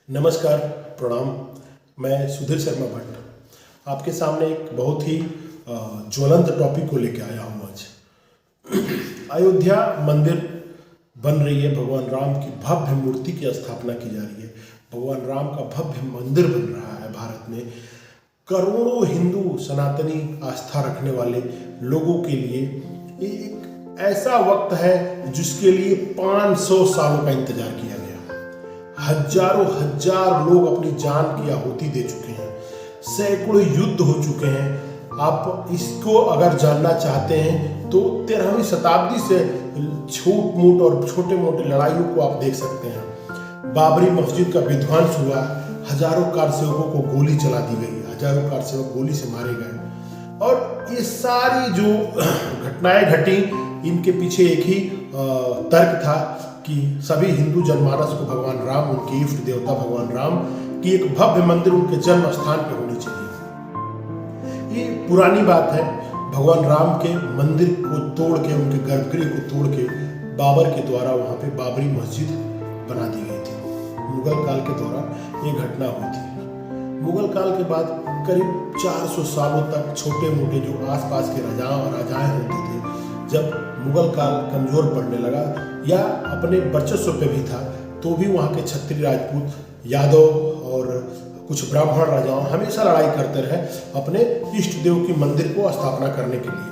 नमस्कार, प्रणाम। मैं सुधीर शर्मा भट्ट आपके सामने एक बहुत ही ज्वलंत टॉपिक को लेकर आया हूँ आज। अयोध्या मंदिर बन रही है, भगवान राम की भव्य मूर्ति की स्थापना की जा रही है, भगवान राम का भव्य मंदिर बन रहा है भारत में। करोड़ों हिंदू सनातनी आस्था रखने वाले लोगों के लिए ये एक ऐसा वक्त है जिसके लिए 500 सालों का इंतजार किया गया। हजारों हजार लोग अपनी जान की आहुति दे चुके हैं, सैकड़ों युद्ध हो चुके हैं। आप इसको अगर जानना चाहते हैं तो 13वीं शताब्दी से छोट मोट और छोटे मोटे लड़ाइयों को आप देख सकते हैं। बाबरी मस्जिद का विध्वंस हुआ, हजारों कारसेवकों को गोली चला दी गई, हजारों कारसेवक गोली से मारे गए। और ये सारी जो घटनाएं घटी, इनके पीछे एक ही तर्क था कि सभी हिंदू जनमानस को भगवान राम, उनके इष्ट देवता भगवान राम की एक भव्य मंदिर उनके जन्म स्थान पर होनी चाहिए। ये पुरानी बात है। भगवान राम के मंदिर को तोड़ के, उनके गर्भगृह को तोड़ के बाबर के द्वारा वहाँ पे बाबरी मस्जिद बना दी गई थी। मुगल काल के दौरान ये घटना हुई थी। मुगल काल के बाद करीब 400 सालों तक छोटे मोटे जो आसपास के राजाएं होते थे, जब मुगल काल कमजोर पड़ने लगा या अपने वर्चस्व पे भी था, तो भी वहाँ के क्षत्रिय, राजपूत, यादव और कुछ ब्राह्मण राजाओं हमेशा लड़ाई करते रहे अपने इष्ट देव की मंदिर को स्थापना करने के लिए।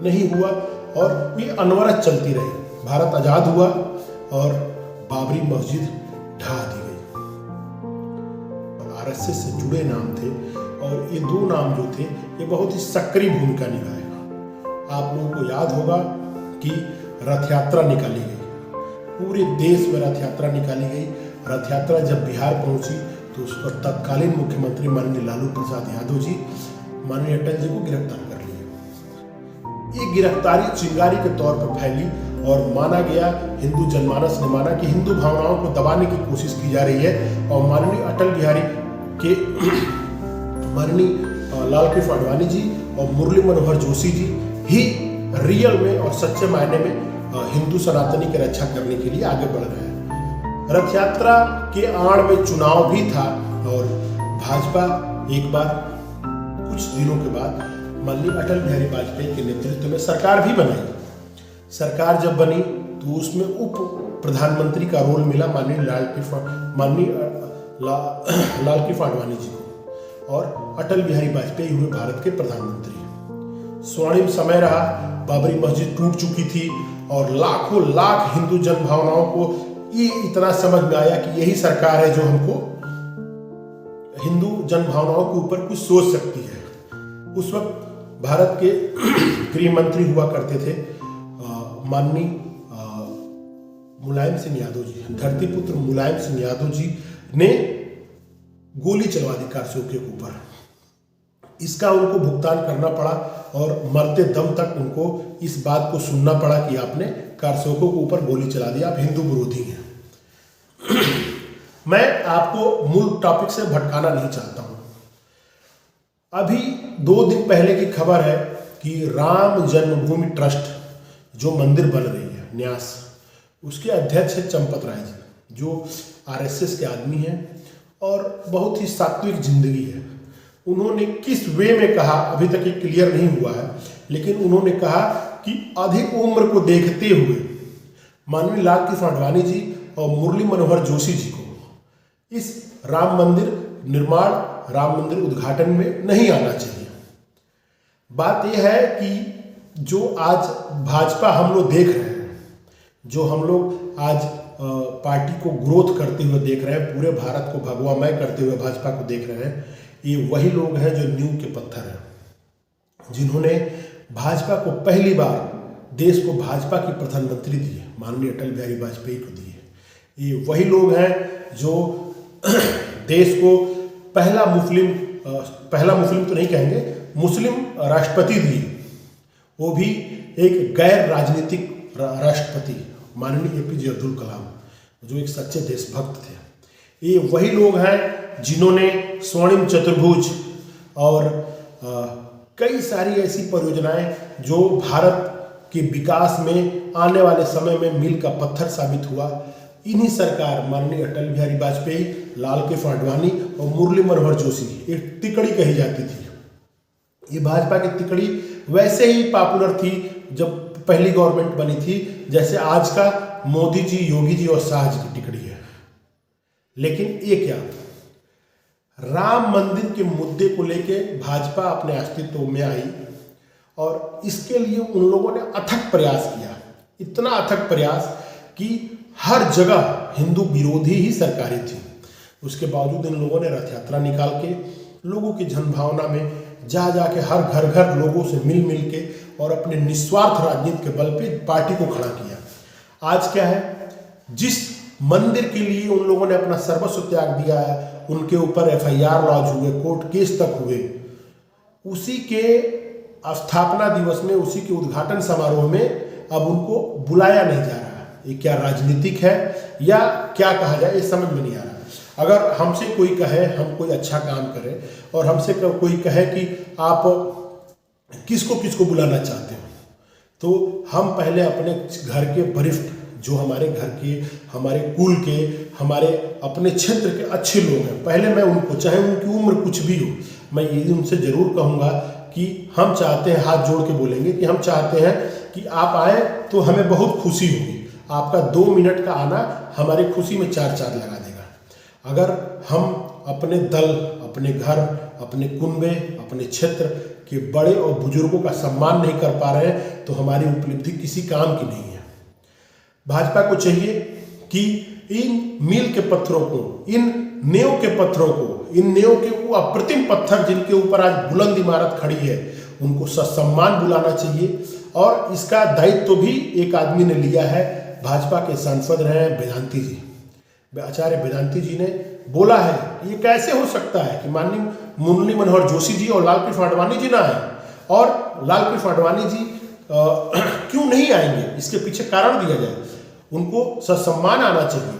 नहीं हुआ और ये अनवरत चलती रही। भारत आजाद हुआ और बाबरी मस्जिद ढा दी गई। आरएसएस से जुड़े नाम थे और ये दो नाम जो थे ये बहुत ही सक्रिय भूमिका निभाएगा। आप लोगों को याद होगा कि रथ यात्रा निकाली गई, पूरे देश में रथ यात्रा निकाली गई। रथ यात्रा जब बिहार पहुंची तो उस पर तत्कालीन मुख्यमंत्री माननीय लालू प्रसाद यादव जी, माननीय अटल जी को गिरफ्तार कर लिया। ये गिरफ्तारी चिंगारी के तौर पर फैली और माना गया, हिंदू जनमानस ने माना कि हिंदू भावनाओं को दबाने की कोशिश की जा रही है और माननीय अटल बिहारी के माननीय लाल कृष्ण आडवाणी जी और मुरली मनोहर जोशी जी ही रियल में और सच्चे मायने में हिंदू सनातनी की रक्षा करने के लिए आगे बढ़ रहे हैं। रथ यात्रा के आड़ में चुनाव भी था और भाजपा एक बार कुछ दिनों के बाद माननीय अटल बिहारी वाजपेयी के नेतृत्व में सरकार भी बनाई। सरकार जब बनी तो उसमें उप प्रधानमंत्री का रोल मिला माननीय लाल कृष्ण आडवाणी जी को और अटल बिहारी वाजपेयी हुए भारत के प्रधानमंत्री। स्वर्णिम समय रहा, बाबरी मस्जिद टूट चुकी थी और लाखों लाख हिंदू जन भावनाओं को ये इतना समझ में आया कि यही सरकार है जो हमको हिंदू जन भावनाओं के ऊपर कुछ सोच सकती है। उस वक्त भारत के गृह मंत्री हुआ करते थे माननीय मुलायम सिंह यादव जी, धरतीपुत्र मुलायम सिंह यादव जी ने गोली चलवा दी कारसेवकों के ऊपर। इसका उनको भुगतान करना पड़ा और मरते दम तक उनको इस बात को सुनना पड़ा कि आपने कारसेवकों के ऊपर गोली चला दी, आप हिंदू विरोधी हैं। मैं आपको मूल टॉपिक से भटकाना नहीं चाहता हूं। अभी 2 दिन पहले की खबर है कि राम जन्मभूमि ट्रस्ट जो मंदिर बन रही है, न्यास, उसके अध्यक्ष है चंपत राय जी, जो आरएसएस के आदमी हैं और बहुत ही सात्विक जिंदगी है। उन्होंने किस वे में कहा अभी तक ये क्लियर नहीं हुआ है, लेकिन उन्होंने कहा कि अधिक उम्र को देखते हुए माननीय लाल कृष्ण आडवाणी जी और मुरली मनोहर जोशी जी को इस राम मंदिर निर्माण, राम मंदिर उद्घाटन में नहीं आना चाहिए। बात यह है कि जो आज भाजपा हम लोग देख रहे हैं, जो हम लोग आज पार्टी को ग्रोथ करते हुए देख रहे हैं, पूरे भारत को भगवामय करते हुए भाजपा को देख रहे हैं, ये वही लोग हैं जो नींव के पत्थर हैं, जिन्होंने भाजपा को पहली बार देश को भाजपा की प्रधानमंत्री दी है, माननीय अटल बिहारी वाजपेयी को दी है। ये वही लोग हैं जो देश को पहला मुस्लिम तो नहीं कहेंगे, मुस्लिम राष्ट्रपति दिए, वो भी एक गैर राजनीतिक राष्ट्रपति माननीय एपीजे अब्दुल कलाम, जो एक सच्चे देशभक्त थे। ये वही लोग हैं जिन्होंने स्वर्णिम चतुर्भुज और कई सारी ऐसी परियोजनाएं जो भारत के विकास में आने वाले समय में मील का पत्थर साबित हुआ, इन्हीं सरकार माननीय अटल बिहारी वाजपेयी, लाल कृष्ण आडवाणी और मुरली मनोहर जोशी, एक तिकड़ी कही जाती थी। ये भाजपा की तिकड़ी वैसे ही पॉपुलर थी जब पहली गवर्नमेंट बनी थी, जैसे आज का मोदी जी, योगी जी और शाह जी की टिकड़ी है। लेकिन ये क्या, राम मंदिर के मुद्दे को लेके भाजपा अपने अस्तित्व में आई और इसके लिए उन लोगों ने अथक प्रयास किया, इतना अथक प्रयास कि हर जगह हिंदू विरोधी ही सरकारें थी। उसके बावजूद इन लोगों ने रथ यात्रा निकाल के लोगों की जनभावना में जा जाके हर घर घर लोगों से मिल मिल के और अपने निस्वार्थ राजनीति के बल पे पार्टी को खड़ा किया। आज क्या है, जिस मंदिर के लिए उन लोगों ने अपना सर्वस्व त्याग दिया है, उनके ऊपर FIR लॉन्च हुए, कोर्ट केस तक हुए, उसी के स्थापना दिवस में, उसी के उद्घाटन समारोह में अब उनको बुलाया नहीं जा रहा। ये क्या राजनीतिक है या क्या कहा जाए, ये समझ में नहीं आ रहा। अगर हमसे कोई कहे हम कोई अच्छा काम करें और हमसे कोई कहे कि आप किसको किसको बुलाना चाहते हो, तो हम पहले अपने घर के वरिष्ठ, जो हमारे घर के, हमारे कुल के, हमारे अपने क्षेत्र के अच्छे लोग हैं, पहले मैं उनको, चाहे उनकी उम्र कुछ भी हो, मैं ये उनसे ज़रूर कहूँगा कि हम चाहते हैं, हाथ जोड़ के बोलेंगे कि हम चाहते हैं कि आप आए तो हमें बहुत खुशी होगी। आपका 2 मिनट का आना हमारी खुशी में 4 चाँद लगा देगा। अगर हम अपने दल, अपने घर, अपने कुनबे, अपने क्षेत्र के बड़े और बुजुर्गों का सम्मान नहीं कर पा रहे हैं तो हमारी उपलब्धि किसी काम की नहीं है। भाजपा को चाहिए कि इन मील के पत्थरों को, इन नींव के पत्थरों को, इन नींव के वो अप्रतिम पत्थर जिनके ऊपर आज बुलंद इमारत खड़ी है, उनको ससम्मान बुलाना चाहिए। और इसका दायित्व भी एक आदमी ने लिया है, भाजपा के सांसद रहे हैं वेदांती जी। आचार्य वेदांती जी ने बोला है कि ये कैसे हो सकता है कि माननीय मुरली मनोहर जोशी जी और लाल कृष्ण आडवाणी जी ना आए, और लाल कृष्ण आडवाणी जी क्यों नहीं आएंगे, इसके पीछे कारण दिया जाए। उनको ससम्मान आना चाहिए।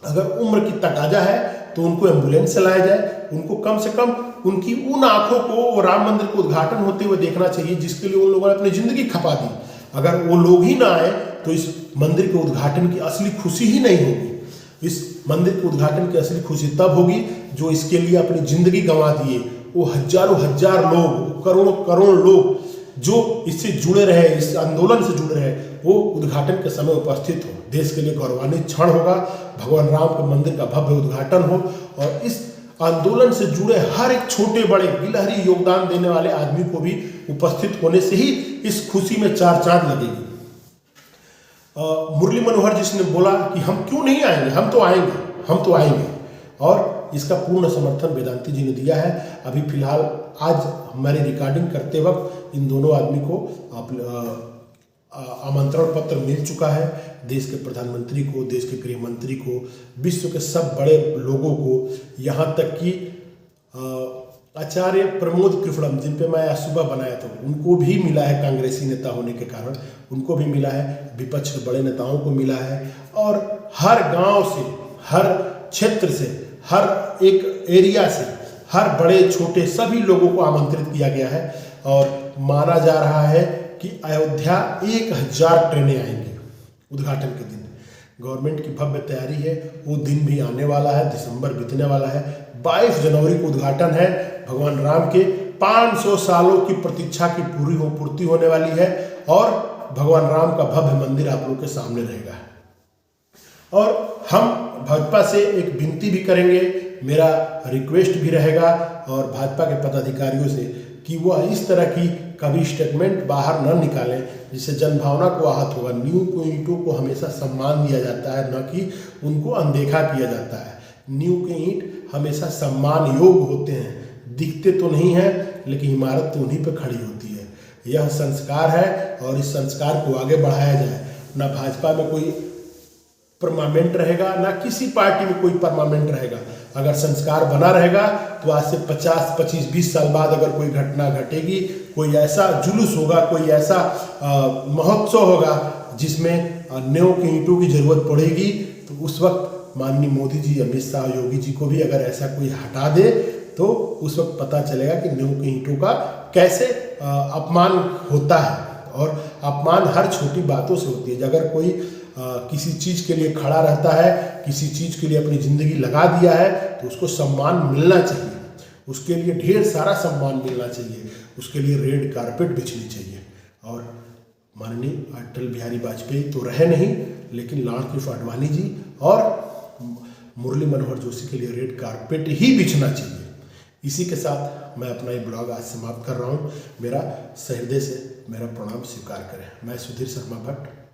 अगर उम्र की तकाजा है तो उनको एम्बुलेंस से लाया जाए, उनको कम से कम उनकी उन आंखों को राम मंदिर को उद्घाटन होते हुए देखना चाहिए जिसके लिए उन लोगों ने अपनी जिंदगी खपा दी। अगर वो लोग ही ना आए तो इस मंदिर के उद्घाटन की असली खुशी ही नहीं होगी। इस मंदिर के उद्घाटन की असली खुशी तब होगी जो इसके लिए अपनी जिंदगी गंवा दिए, वो हजारों हजार लोग, करोड़ों करोड़ लोग जो इससे जुड़े रहे, इस आंदोलन से जुड़े रहे, वो उद्घाटन के समय उपस्थित हो। देश के लिए गौरवान्वित क्षण होगा, भगवान राम के मंदिर का भव्य उद्घाटन हो और इस आंदोलन से जुड़े हर एक छोटे बड़े गिलहरी योगदान देने वाले आदमी को भी उपस्थित होने से ही इस खुशी में 4 चांद लगेगी। मुरली मनोहर जी ने बोला कि हम क्यों नहीं आएंगे, हम तो आएंगे, हम तो आएंगे, और इसका पूर्ण समर्थन वेदांती जी ने दिया है। अभी फिलहाल आज हमारी रिकॉर्डिंग करते वक्त इन दोनों आदमी को आमंत्रण पत्र मिल चुका है। देश के प्रधानमंत्री को, देश के गृह मंत्री को, विश्व के सब बड़े लोगों को, यहाँ तक कि आचार्य प्रमोद कृष्णम, जिन पे मैं आज सुबह बनाया था, उनको भी मिला है। कांग्रेसी नेता होने के कारण उनको भी मिला है, विपक्ष के बड़े नेताओं को मिला है, और हर गांव से, हर क्षेत्र से, हर एक एरिया से, हर बड़े छोटे सभी लोगों को आमंत्रित किया गया है। और माना जा रहा है कि अयोध्या 1000 ट्रेनें आएंगी उद्घाटन के दिन। गवर्नमेंट की भव्य तैयारी है, वो दिन भी आने वाला है, दिसंबर बीतने वाला है। 22 जनवरी को उद्घाटन है। भगवान राम के 500 सालों की प्रतीक्षा की पूर्ति होने वाली है और भगवान राम का भव्य मंदिर आप लोगों के सामने रहेगा। और हम भाजपा से एक विनती भी करेंगे, मेरा रिक्वेस्ट भी रहेगा और भाजपा के पदाधिकारियों से कि वो इस तरह की कभी स्टेटमेंट बाहर न निकालें जिससे जनभावना को आहत होगा। नींव को, ईंटों को हमेशा सम्मान दिया जाता है, न कि उनको अनदेखा किया जाता है। नींव के ईंट हमेशा सम्मान योग्य होते हैं, दिखते तो नहीं हैं लेकिन इमारत तो उन्हीं पर खड़ी होती है। यह संस्कार है और इस संस्कार को आगे बढ़ाया जाए। ना भाजपा में कोई परमानेंट रहेगा, ना किसी पार्टी में कोई परमानेंट रहेगा। अगर संस्कार बना रहेगा तो आज से 50, 25, 20 साल बाद अगर कोई घटना घटेगी, कोई ऐसा जुलूस होगा, कोई ऐसा महोत्सव होगा जिसमें नींव के ईंटों की जरूरत पड़ेगी, तो उस वक्त माननीय मोदी जी, अमित शाह, योगी जी को भी अगर ऐसा कोई हटा दे तो उस वक्त पता चलेगा कि नींव के ईंटों का कैसे अपमान होता है। और अपमान हर छोटी बातों से होती है। अगर कोई किसी चीज़ के लिए खड़ा रहता है, किसी चीज़ के लिए अपनी ज़िंदगी लगा दिया है, तो उसको सम्मान मिलना चाहिए, उसके लिए ढेर सारा सम्मान मिलना चाहिए, उसके लिए रेड कारपेट बिछनी चाहिए। और माननीय अटल बिहारी वाजपेयी तो रहे नहीं, लेकिन लालकृष्ण आडवाणी जी और मुरली मनोहर जोशी के लिए रेड कारपेट ही बिछना चाहिए। इसी के साथ मैं अपना ये ब्लॉग आज समाप्त कर रहा हूँ। मेरा सहृदय से मेरा प्रणाम स्वीकार करें। मैं सुधीर शर्मा भट्ट।